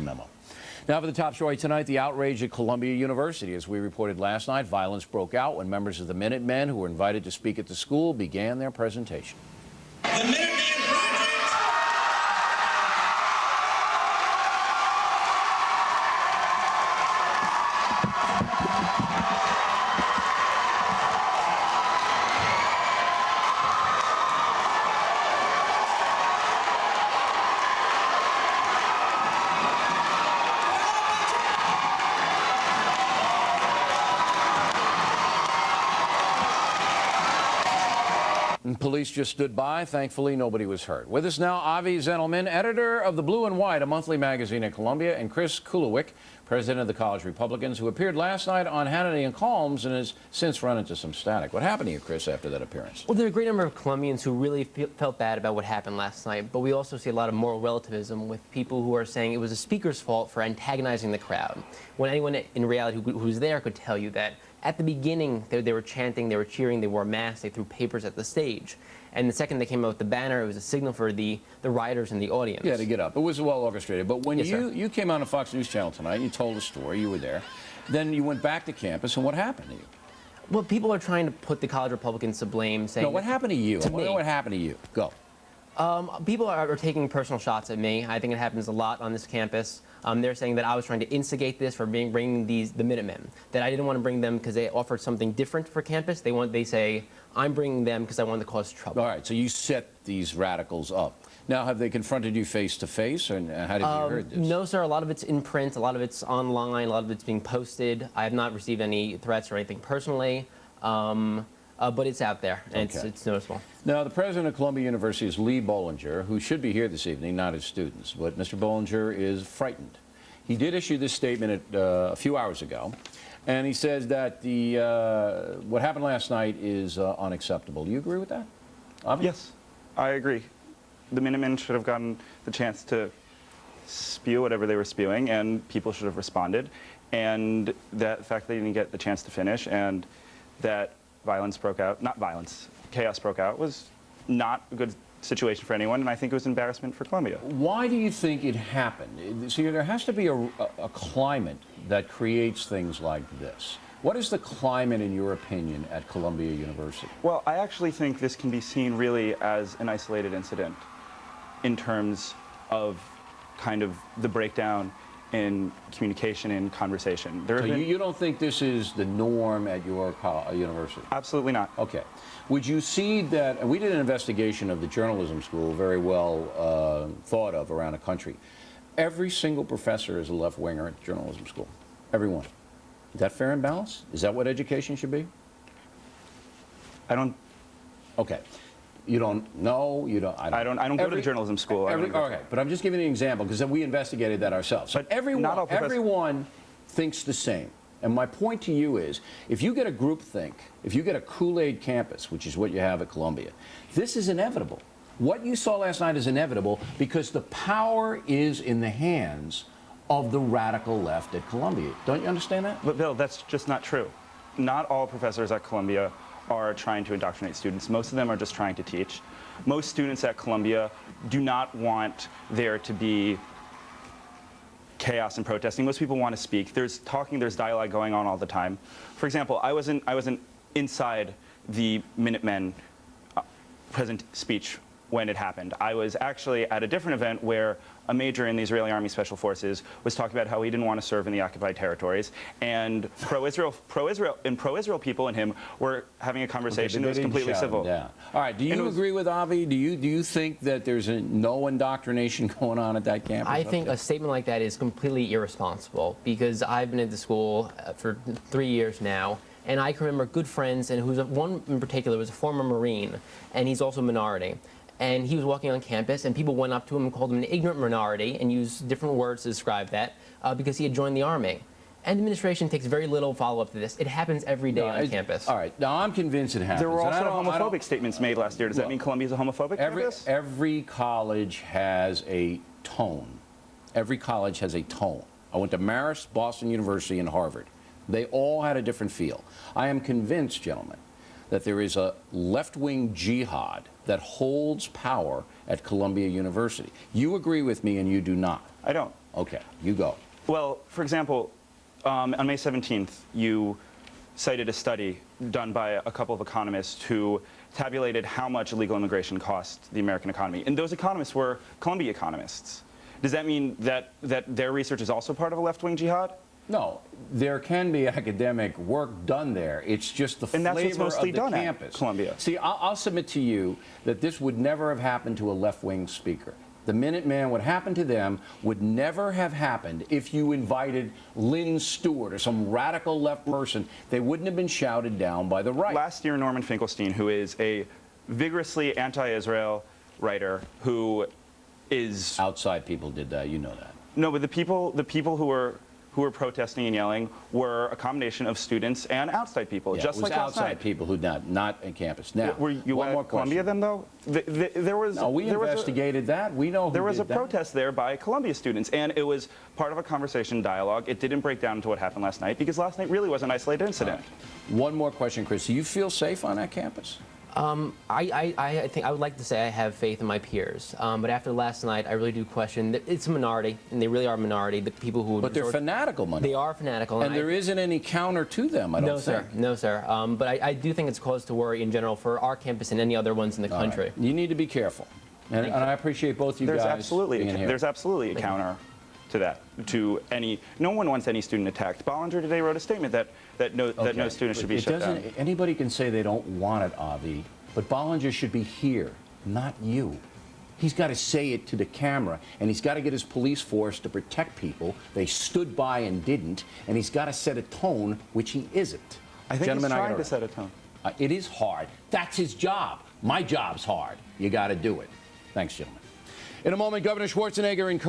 memo. Now for the top story tonight, the outrage at Columbia University. As we reported last night, violence broke out when members of the Minutemen who were invited to speak at the school began their presentation. The Minuteman Project! Police just stood by. Thankfully, nobody was hurt. With us now, Avi Zentelman, editor of The Blue and White, a monthly magazine at Columbia, and Chris Kuliwick, president of the College Republicans, who appeared last night on Hannity and Colmes and has since run into some static. What happened to you, Chris, after that appearance? Well, there are a great number of Columbians who really felt bad about what happened last night, but we also see a lot of moral relativism with people who are saying it was the speaker's fault for antagonizing the crowd, when anyone in reality who was there could tell you that at the beginning they were chanting, they were cheering, they wore masks, they threw papers at the stage. And the second they came out with the banner, it was a signal for the rioters in the audience. Yeah, to get up. It was well orchestrated. But when Yes, you came on a Fox News Channel tonight, you told a story, you were there, then you went back to campus, and what happened to you? Well, people are trying to put the College Republicans to blame, saying... No, what happened to you? To I want to me. know what happened to you. Go. People are taking personal shots at me. I think it happens a lot on this campus. They're saying that I was trying to instigate this for bringing the Minutemen, that I didn't want to bring them because they offered something different for campus. They say, I'm bringing them because I wanted to cause trouble. All right, so you set these radicals up. Now, have they confronted you face to face, or how did you hear this? No, sir. A lot of it's in print. A lot of it's online. A lot of it's being posted. I have not received any threats or anything personally. But it's out there, and Okay. it's noticeable. Now, the president of Columbia University is Lee Bollinger, who should be here this evening, not his students. But Mr. Bollinger is frightened. He did issue this statement a few hours ago, and he says that what happened last night is unacceptable. Do you agree with that? Avi? Yes, I agree. The Minutemen should have gotten the chance to spew whatever they were spewing, and people should have responded. And that fact they didn't get the chance to finish, and that violence broke out, not violence, chaos broke out, was not a good situation for anyone, and I think it was embarrassment for Columbia. Why do you think it happened? See, there has to be a climate that creates things like this. What is the climate, in your opinion, at Columbia University? Well, I actually think this can be seen really as an isolated incident in terms of kind of the breakdown in communication and conversation. So you don't think this is the norm at your university? Absolutely not. Okay. Would you see that, and we did an investigation of the journalism school, very well thought of around the country. Every single professor is a left-winger at the journalism school. Every one. Is that fair and balanced? Is that what education should be? I don't. Okay. You don't know, you don't... I don't go to the journalism school. Okay, but I'm just giving you an example because we investigated that ourselves. But everyone thinks the same. And my point to you is, if you get a groupthink, if you get a Kool-Aid campus, which is what you have at Columbia, this is inevitable. What you saw last night is inevitable because the power is in the hands of the radical left at Columbia. Don't you understand that? But Bill, that's just not true. Not all professors at Columbia are trying to indoctrinate students. Most of them are just trying to teach. Most students at Columbia do not want there to be chaos and protesting. Most people want to speak. There's talking, there's dialogue going on all the time. For example, I wasn't inside the Minutemen present speech when it happened. I was actually at a different event where a major in the Israeli Army Special Forces was talking about how he didn't want to serve in the occupied territories, and pro-Israel people and him were having a conversation that was completely civil. All right, do you agree with Avi? Do you think that there's no indoctrination going on at that campus? I think a statement like that is completely irresponsible because I've been at the school for 3 years now, and I can remember good friends, and one in particular was a former Marine, and he's also a minority. And he was walking on campus, and people went up to him and called him an ignorant minority and used different words to describe that because he had joined the Army. And the administration takes very little follow-up to this. It happens every day on campus. All right. Now, I'm convinced it happens. There were also homophobic statements made last year. Does that mean Columbia's a homophobic campus? Every college has a tone. Every college has a tone. I went to Marist, Boston University, and Harvard. They all had a different feel. I am convinced, gentlemen, that there is a left-wing jihad that holds power at Columbia University. You agree with me and you do not. I don't. Okay, you go. Well, for example, on May 17th, you cited a study done by a couple of economists who tabulated how much illegal immigration cost the American economy. And those economists were Columbia economists. Does that mean that their research is also part of a left-wing jihad? No, there can be academic work done there. It's just the And that's what's flavor mostly of the done campus. at Columbia. See, I'll submit to you that this would never have happened to a left-wing speaker. The Minuteman, what happened to them would never have happened if you invited Lynn Stewart or some radical left person. They wouldn't have been shouted down by the right. Last year, Norman Finkelstein, who is a vigorously anti-Israel writer who is... Outside people did that, you know that. No, but the people who were protesting and yelling were a combination of students and outside people, Yeah, just it was like last outside night. people who not in campus. Now, Were you one at more Columbia question. then, though? There was. No, we there was investigated that. We know who There was a did that. protest there by Columbia students, and it was part of a conversation dialogue. It didn't break down into what happened last night, because last night really was an isolated incident. One more question, Chris. Do you feel safe on that campus? I think I would like to say I have faith in my peers, but after last night, I really do question that it's a minority, and they really are a minority. The people who would But they're resort- fanatical, money. They are fanatical, And there isn't any counter to them, I don't no, think. sir. No, sir. But I do think it's cause to worry in general for our campus and any other ones in the All right. country. You need to be careful. And I appreciate both you There's guys absolutely being here. there's absolutely a counter to that. To any, no one wants any student attacked. Bollinger today wrote a statement that no student should be shut down. Anybody can say they don't want it, Avi, but Bollinger should be here, not you. He's got to say it to the camera, and he's got to get his police force to protect people. They stood by and didn't, and he's got to set a tone, which he isn't. I think Gentlemen, he's I trying gotta- to set a tone. It is hard. That's his job. My job's hard. You got to do it. Thanks, gentlemen. In a moment, Governor Schwarzenegger encouraged